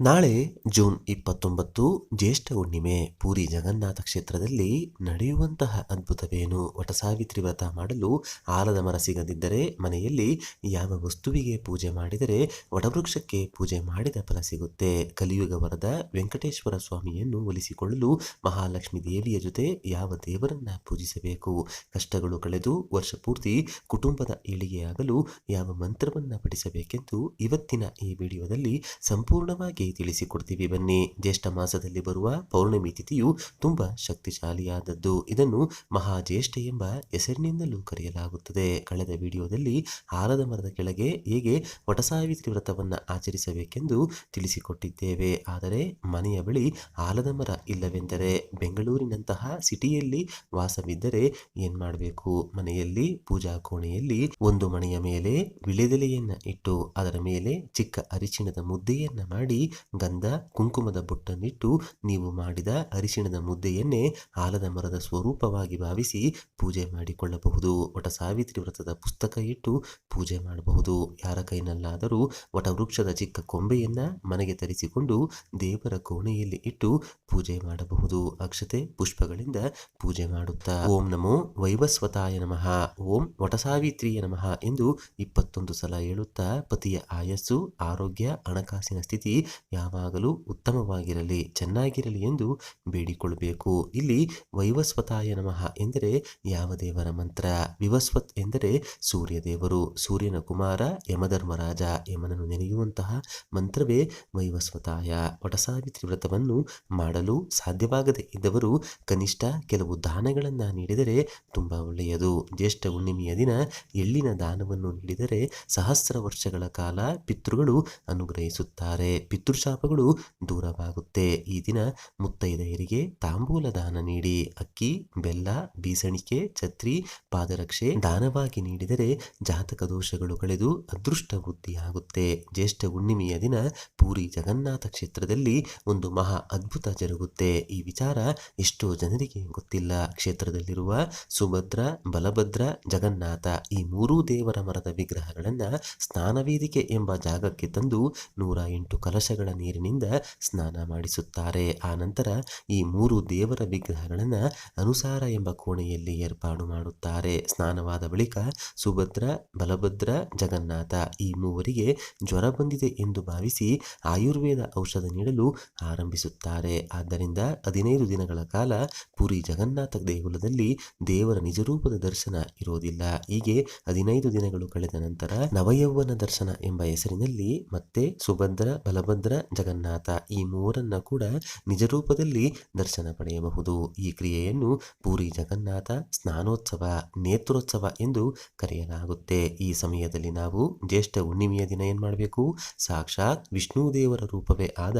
ನಾಳೆ ಜೂನ್ 29 ಜ್ಯೇಷ್ಠ ಹುಣ್ಣಿಮೆ. ಪೂರಿ ಜಗನ್ನಾಥ ಕ್ಷೇತ್ರದಲ್ಲಿ ನಡೆಯುವಂತಹ ಅದ್ಭುತವೇನು? ವಟಸಾವಿತ್ರಿ ವ್ರತ ಮಾಡಲು ಆಲದ ಮರ ಸಿಗದಿದ್ದರೆ ಮನೆಯಲ್ಲಿ ಯಾವ ವಸ್ತುವಿಗೆ ಪೂಜೆ ಮಾಡಿದರೆ ವಟವೃಕ್ಷಕ್ಕೆ ಪೂಜೆ ಮಾಡಿದ ಫಲ ಸಿಗುತ್ತೆ? ಕಲಿಯುಗ ವರದ ವೆಂಕಟೇಶ್ವರ ಸ್ವಾಮಿಯನ್ನು ಒಲಿಸಿಕೊಳ್ಳಲು ಮಹಾಲಕ್ಷ್ಮಿ ದೇವಿಯ ಜೊತೆ ಯಾವ ದೇವರನ್ನ ಪೂಜಿಸಬೇಕು? ಕಷ್ಟಗಳು ಕಳೆದು ವರ್ಷ ಪೂರ್ತಿ ಕುಟುಂಬದ ಏಳಿಗೆಯಾಗಲು ಯಾವ ಮಂತ್ರವನ್ನ ಪಠಿಸಬೇಕೆಂದು ಇವತ್ತಿನ ಈ ವಿಡಿಯೋದಲ್ಲಿ ಸಂಪೂರ್ಣವಾಗಿ ತಿಳಿಸಿಕೊಡ್ತೀವಿ. ಬನ್ನಿ. ಜ್ಯೇಷ್ಠ ಮಾಸದಲ್ಲಿ ಬರುವ ಪೌರ್ಣಮಿ ತಿಥಿಯು ತುಂಬಾ ಶಕ್ತಿಶಾಲಿಯಾದದ್ದು. ಇದನ್ನು ಮಹಾಜ್ಯೇಷ್ಠ ಎಂಬ ಹೆಸರಿನಿಂದಲೂ ಕರೆಯಲಾಗುತ್ತದೆ. ಕಳೆದ ವಿಡಿಯೋದಲ್ಲಿ ಆಲದ ಮರದ ಕೆಳಗೆ ಹೇಗೆ ವಟಸಾವಿತ್ರಿ ವ್ರತವನ್ನ ಆಚರಿಸಬೇಕೆಂದು ತಿಳಿಸಿಕೊಟ್ಟಿದ್ದೇವೆ. ಆದರೆ ಮನೆಯ ಬಳಿ ಆಲದ ಮರ ಇಲ್ಲವೆಂದರೆ, ಬೆಂಗಳೂರಿನಂತಹ ಸಿಟಿಯಲ್ಲಿ ವಾಸವಿದ್ದರೆ ಏನ್ ಮಾಡಬೇಕು? ಮನೆಯಲ್ಲಿ ಪೂಜಾ ಕೋಣೆಯಲ್ಲಿ ಒಂದು ಮಣೆಯ ಮೇಲೆ ವಿಳೆದೆಲೆಯನ್ನ ಇಟ್ಟು ಅದರ ಮೇಲೆ ಚಿಕ್ಕ ಅರಿಶಿಣದ ಮುದ್ದೆಯನ್ನ ಮಾಡಿ ಗಂಧ ಕುಂಕುಮದ ಬೊಟ್ಟನ್ನಿಟ್ಟು ನೀವು ಮಾಡಿದ ಅರಿಶಿಣದ ಮುದ್ದೆಯನ್ನೇ ಆಲದ ಮರದ ಸ್ವರೂಪವಾಗಿ ಭಾವಿಸಿ ಪೂಜೆ ಮಾಡಿಕೊಳ್ಳಬಹುದು. ವಟಸಾವಿತ್ರಿ ವ್ರತದ ಪುಸ್ತಕ ಇಟ್ಟು ಪೂಜೆ ಮಾಡಬಹುದು. ಯಾರ ಕೈನಲ್ಲಾದರೂ ವಟವೃಕ್ಷದ ಚಿಕ್ಕ ಕೊಂಬೆಯನ್ನ ಮನೆಗೆ ತರಿಸಿಕೊಂಡು ದೇವರ ಕೋಣೆಯಲ್ಲಿ ಇಟ್ಟು ಪೂಜೆ ಮಾಡಬಹುದು. ಅಕ್ಷತೆ ಪುಷ್ಪಗಳಿಂದ ಪೂಜೆ ಮಾಡುತ್ತಾ ಓಂ ನಮೋ ವೈವಸ್ವತಾಯ ನಮಃ, ಓಂ ವಟಸಾವಿತ್ರಿಯ ನಮಃ ಎಂದು 21 ಸಲ ಹೇಳುತ್ತಾ ಪತಿಯ ಆಯಸ್ಸು, ಆರೋಗ್ಯ, ಹಣಕಾಸಿನ ಸ್ಥಿತಿ ಯಾವಾಗಲೂ ಉತ್ತಮವಾಗಿರಲಿ, ಚೆನ್ನಾಗಿರಲಿ ಎಂದು ಬೇಡಿಕೊಳ್ಳಬೇಕು. ಇಲ್ಲಿ ವೈವಸ್ವತಾಯ ನಮಃ ಎಂದರೆ ಯಾವ ದೇವರ ಮಂತ್ರ? ವಿವಸ್ವತ್ ಎಂದರೆ ಸೂರ್ಯ ದೇವರು, ಸೂರ್ಯನ ಕುಮಾರ ಯಮಧರ್ಮರಾಜ. ಯಮನನ್ನು ನೆನೆಯುವಂತಹ ಮಂತ್ರವೇ ವೈವಸ್ವತಾಯ. ವಟಸಾವಿತ್ರಿ ವ್ರತವನ್ನು ಮಾಡಲು ಸಾಧ್ಯವಾಗದೇ ಇದ್ದವರು ಕನಿಷ್ಠ ಕೆಲವು ದಾನಗಳನ್ನ ನೀಡಿದರೆ ತುಂಬಾ ಒಳ್ಳೆಯದು. ಜ್ಯೇಷ್ಠ ಹುಣ್ಣಿಮೆಯ ದಿನ ಎಳ್ಳಿನ ದಾನವನ್ನು ನೀಡಿದರೆ ಸಹಸ್ರ ವರ್ಷಗಳ ಕಾಲ ಪಿತೃಗಳು ಅನುಗ್ರಹಿಸುತ್ತಾರೆ, ಪಿತೃಶಾಪಗಳು ದೂರವಾಗುತ್ತೆ. ಈ ದಿನ ಮುತ್ತೈದೆಯರಿಗೆ ತಾಂಬೂಲ ದಾನ ನೀಡಿ ಅಕ್ಕಿ, ಬೆಲ್ಲ, ಬೀಸಣಿಕೆ, ಛತ್ರಿ, ಪಾದರಕ್ಷೆ ದಾನವಾಗಿ ನೀಡಿದರೆ ಜಾತಕ ದೋಷಗಳು ಕಳೆದು ಅದೃಷ್ಟ ವೃದ್ಧಿಯಾಗುತ್ತೆ. ಜ್ಯೇಷ್ಠ ಹುಣ್ಣಿಮೆಯ ದಿನ ಪೂರಿ ಜಗನ್ನಾಥ ಕ್ಷೇತ್ರದಲ್ಲಿ ಒಂದು ಮಹಾ ಅದ್ಭುತ ಜರುಗುತ್ತೆ. ಈ ವಿಚಾರ ಎಷ್ಟೋ ಜನರಿಗೆ ಗೊತ್ತಿಲ್ಲ. ಕ್ಷೇತ್ರದಲ್ಲಿರುವ ಸುಭದ್ರ, ಬಲಭದ್ರ, ಜಗನ್ನಾಥ ಈ ಮೂರೂ ದೇವರ ಮರದ ವಿಗ್ರಹಗಳನ್ನ ಸ್ನಾನವೇದಿಕೆ ಎಂಬ ಜಾಗಕ್ಕೆ ತಂದು 108 ಕಲಶಗಳ ನೀರಿನಿಂದ ಸ್ನಾನ ಮಾಡಿಸುತ್ತಾರೆ. ಆ ನಂತರ ಈ ಮೂರು ದೇವರ ವಿಗ್ರಹಗಳನ್ನ ಅನುಸಾರ ಎಂಬ ಕೋಣೆಯಲ್ಲಿ ಏರ್ಪಾಡು ಮಾಡುತ್ತಾರೆ. ಸ್ನಾನವಾದ ಬಳಿಕ ಸುಭದ್ರ, ಬಲಭದ್ರ, ಜಗನ್ನಾಥ ಈ ಮೂವರಿಗೆ ಜ್ವರ ಬಂದಿದೆ ಎಂದು ಭಾವಿಸಿ ಆಯುರ್ವೇದ ಔಷಧ ನೀಡಲು ಆರಂಭಿಸುತ್ತಾರೆ. ಆದ್ದರಿಂದ 15 ದಿನಗಳ ಕಾಲ ಪುರಿ ಜಗನ್ನಾಥ ದೇಗುಲದಲ್ಲಿ ದೇವರ ನಿಜರೂಪದ ದರ್ಶನ ಇರೋದಿಲ್ಲ. ಹೀಗೆ 15 ದಿನಗಳು ಕಳೆದ ನಂತರ ನವಯೌವನ ದರ್ಶನ ಎಂಬ ಹೆಸರಿನಲ್ಲಿ ಮತ್ತೆ ಸುಭದ್ರ, ಬಲಭದ್ರ, ಜಗನ್ನಾಥ ಈ ಮೂವರನ್ನ ಕೂಡ ನಿಜರೂಪದಲ್ಲಿ ದರ್ಶನ ಪಡೆಯಬಹುದು. ಈ ಕ್ರಿಯೆಯನ್ನು ಪೂರಿ ಜಗನ್ನಾಥ ಸ್ನಾನೋತ್ಸವ, ನೇತ್ರೋತ್ಸವ ಎಂದು ಕರೆಯಲಾಗುತ್ತೆ. ಈ ಸಮಯದಲ್ಲಿ ನಾವು ಜ್ಯೇಷ್ಠ ಹುಣ್ಣಿಮೆಯ ದಿನ ಏನ್ ಮಾಡಬೇಕು? ಸಾಕ್ಷಾತ್ ವಿಷ್ಣು ದೇವರ ರೂಪವೇ ಆದ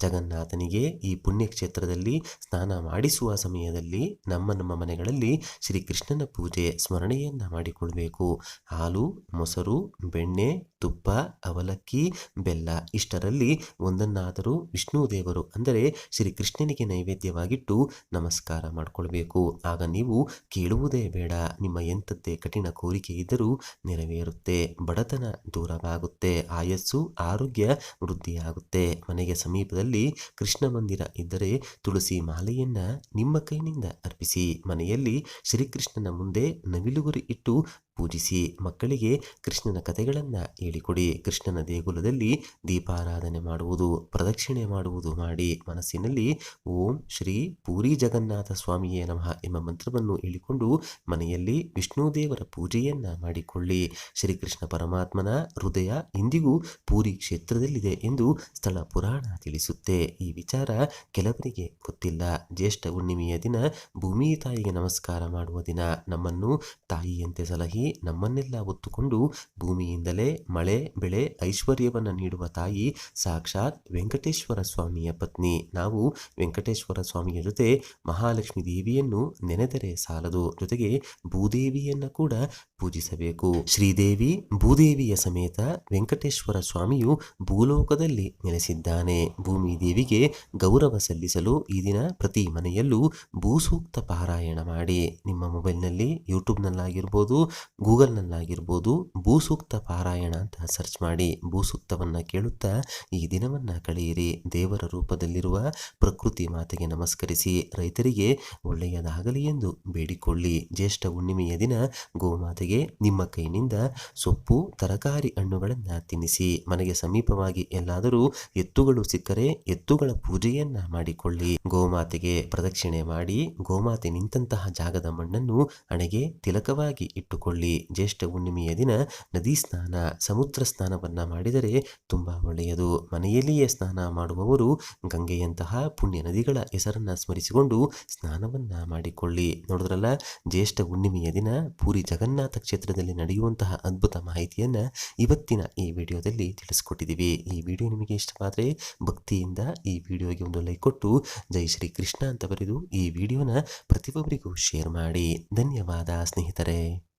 ಜಗನ್ನಾಥನಿಗೆ ಈ ಪುಣ್ಯಕ್ಷೇತ್ರದಲ್ಲಿ ಸ್ನಾನ ಮಾಡಿಸುವ ಸಮಯದಲ್ಲಿ ನಮ್ಮ ಮನೆಗಳಲ್ಲಿ ಶ್ರೀಕೃಷ್ಣನ ಪೂಜೆ ಸ್ಮರಣೆಯನ್ನ ಮಾಡಿಕೊಳ್ಬೇಕು. ಹಾಲು, ಮೊಸರು, ಬೆಣ್ಣೆ, ತುಪ್ಪ, ಅವಲಕ್ಕಿ, ಬೆಲ್ಲ ಇಷ್ಟರಲ್ಲಿ ಒಂದನ್ನಾದರೂ ವಿಷ್ಣು ದೇವರು ಅಂದರೆ ಶ್ರೀಕೃಷ್ಣನಿಗೆ ನೈವೇದ್ಯವಾಗಿಟ್ಟು ನಮಸ್ಕಾರ ಮಾಡಿಕೊಳ್ಬೇಕು. ಆಗ ನೀವು ಕೇಳುವುದೇ ಬೇಡ, ನಿಮ್ಮ ಎಂಥದ್ದೇ ಕಠಿಣ ಕೋರಿಕೆ ಇದ್ದರೂ ನೆರವೇರುತ್ತೆ, ಬಡತನ ದೂರವಾಗುತ್ತೆ, ಆಯಸ್ಸು, ಆರೋಗ್ಯ ವೃದ್ಧಿಯಾಗುತ್ತೆ. ಮನೆಗೆ ಸಮೀಪದಲ್ಲಿ ಕೃಷ್ಣ ಮಂದಿರ ಇದ್ದರೆ ತುಳಸಿ ಮಾಲೆಯನ್ನ ನಿಮ್ಮ ಕೈನಿಂದ ಅರ್ಪಿಸಿ. ಮನೆಯಲ್ಲಿ ಶ್ರೀಕೃಷ್ಣನ ಮುಂದೆ ನವಿಲುಗುರಿ ಇಟ್ಟು ಪೂಜಿಸಿ. ಮಕ್ಕಳಿಗೆ ಕೃಷ್ಣನ ಕಥೆಗಳನ್ನ ಹೇಳಿಕೊಡಿ. ಕೃಷ್ಣನ ದೇಗುಲದಲ್ಲಿ ದೀಪಾರಾಧನೆ ಮಾಡುವುದು, ಪ್ರದಕ್ಷಿಣೆ ಮಾಡುವುದು ಮಾಡಿ ಮನಸ್ಸಿನಲ್ಲಿ ಓಂ ಶ್ರೀ ಪೂರಿ ಜಗನ್ನಾಥ ಸ್ವಾಮಿಯೇ ನಮಃ ಎಂಬ ಮಂತ್ರವನ್ನು ಹೇಳಿಕೊಂಡು ಮನೆಯಲ್ಲಿ ವಿಷ್ಣು ದೇವರ ಪೂಜೆಯನ್ನ ಮಾಡಿಕೊಳ್ಳಿ. ಶ್ರೀಕೃಷ್ಣ ಪರಮಾತ್ಮನ ಹೃದಯ ಇಂದಿಗೂ ಪೂರಿ ಕ್ಷೇತ್ರದಲ್ಲಿದೆ ಎಂದು ಸ್ಥಳ ಪುರಾಣ ತಿಳಿಸುತ್ತೆ. ಈ ವಿಚಾರ ಕೆಲವರಿಗೆ ಗೊತ್ತಿಲ್ಲ. ಜ್ಯೇಷ್ಠ ಹುಣ್ಣಿಮೆಯ ದಿನ ಭೂಮಿ ತಾಯಿಗೆ ನಮಸ್ಕಾರ ಮಾಡುವ ದಿನ. ನಮ್ಮನ್ನು ತಾಯಿಯಂತೆ ಸಲಹಿ ನಮ್ಮನ್ನೆಲ್ಲ ಹೊತ್ತುಕೊಂಡು ಭೂಮಿಯಿಂದಲೇ ಮಳೆ, ಬೆಳೆ, ಐಶ್ವರ್ಯವನ್ನ ನೀಡುವ ತಾಯಿ ಸಾಕ್ಷಾತ್ ವೆಂಕಟೇಶ್ವರ ಸ್ವಾಮಿಯ ಪತ್ನಿ. ನಾವು ವೆಂಕಟೇಶ್ವರ ಸ್ವಾಮಿಯ ಜೊತೆ ಮಹಾಲಕ್ಷ್ಮಿ ದೇವಿಯನ್ನು ನೆನೆದರೆ ಸಾಲದು, ಜೊತೆಗೆ ಭೂದೇವಿಯನ್ನ ಕೂಡ ಪೂಜಿಸಬೇಕು. ಶ್ರೀದೇವಿ ಭೂದೇವಿಯ ಸಮೇತ ವೆಂಕಟೇಶ್ವರ ಸ್ವಾಮಿಯು ಭೂಲೋಕದಲ್ಲಿ ನೆಲೆಸಿದ್ದಾನೆ. ಭೂಮಿ ದೇವಿಗೆ ಗೌರವ ಸಲ್ಲಿಸಲು ಈ ದಿನ ಪ್ರತಿ ಮನೆಯಲ್ಲೂ ಭೂಸೂಕ್ತ ಪಾರಾಯಣ ಮಾಡಿ. ನಿಮ್ಮ ಮೊಬೈಲ್ನಲ್ಲಿ ಯೂಟ್ಯೂಬ್ನಲ್ಲಾಗಿರ್ಬೋದು, ಗೂಗಲ್ನಲ್ಲಾಗಿರ್ಬೋದು ಭೂಸೂಕ್ತ ಪಾರಾಯಣ ಅಂತ ಸರ್ಚ್ ಮಾಡಿ ಭೂಸೂಕ್ತವನ್ನು ಕೇಳುತ್ತಾ ಈ ದಿನವನ್ನು ಕಳೆಯಿರಿ. ದೇವರ ರೂಪದಲ್ಲಿರುವ ಪ್ರಕೃತಿ ಮಾತೆಗೆ ನಮಸ್ಕರಿಸಿ ರೈತರಿಗೆ ಒಳ್ಳೆಯದಾಗಲಿ ಎಂದು ಬೇಡಿಕೊಳ್ಳಿ. ಜ್ಯೇಷ್ಠ ಹುಣ್ಣಿಮೆಯ ದಿನ ಗೋಮಾತೆಗೆ ನಿಮ್ಮ ಕೈನಿಂದ ಸೊಪ್ಪು ತರಕಾರಿ ಹಣ್ಣುಗಳನ್ನು ತಿನ್ನಿಸಿ. ಮನೆಗೆ ಸಮೀಪವಾಗಿ ಎಲ್ಲಾದರೂ ಎತ್ತುಗಳು ಸಿಕ್ಕರೆ ಎತ್ತುಗಳ ಪೂಜೆಯನ್ನ ಮಾಡಿಕೊಳ್ಳಿ. ಗೋಮಾತೆಗೆ ಪ್ರದಕ್ಷಿಣೆ ಮಾಡಿ ಗೋಮಾತೆ ನಿಂತಹ ಜಾಗದ ಮಣ್ಣನ್ನು ಹಣೆಗೆ ತಿಲಕವಾಗಿ ಇಟ್ಟುಕೊಳ್ಳಿ. ಜ್ಯೇಷ್ಠ ಹುಣ್ಣಿಮೆಯ ದಿನ ನದಿ ಸ್ನಾನ, ಸಮುದ್ರ ಸ್ನಾನವನ್ನ ಮಾಡಿದರೆ ತುಂಬಾ ಒಳ್ಳೆಯದು. ಮನೆಯಲ್ಲಿಯೇ ಸ್ನಾನ ಮಾಡುವವರು ಗಂಗೆಯಂತಹ ಪುಣ್ಯ ನದಿಗಳ ಹೆಸರನ್ನ ಸ್ಮರಿಸಿಕೊಂಡು ಸ್ನಾನವನ್ನ ಮಾಡಿಕೊಳ್ಳಿ. ನೋಡಿದ್ರಲ್ಲ, ಜ್ಯೇಷ್ಠ ಹುಣ್ಣಿಮೆಯ ದಿನ ಪೂರಿ ಜಗನ್ನಾಥ ಕ್ಷೇತ್ರದಲ್ಲಿ ನಡೆಯುವಂತಹ ಅದ್ಭುತ ಮಾಹಿತಿಯನ್ನ ಇವತ್ತಿನ ಈ ವಿಡಿಯೋದಲ್ಲಿ ತಿಳಿಸ್ಕೊಟ್ಟಿದ್ದೀವಿ. ಈ ವಿಡಿಯೋ ನಿಮಗೆ ಇಷ್ಟವಾದರೆ ಭಕ್ತಿಯಿಂದ ಈ ವಿಡಿಯೋಗೆ ಒಂದು ಲೈಕ್ ಕೊಟ್ಟು ಜೈ ಶ್ರೀ ಕೃಷ್ಣ ಅಂತ ಬರೆದು ಈ ವಿಡಿಯೋನ ಪ್ರತಿಯೊಬ್ಬರಿಗೂ ಶೇರ್ ಮಾಡಿ. ಧನ್ಯವಾದ ಸ್ನೇಹಿತರೆ.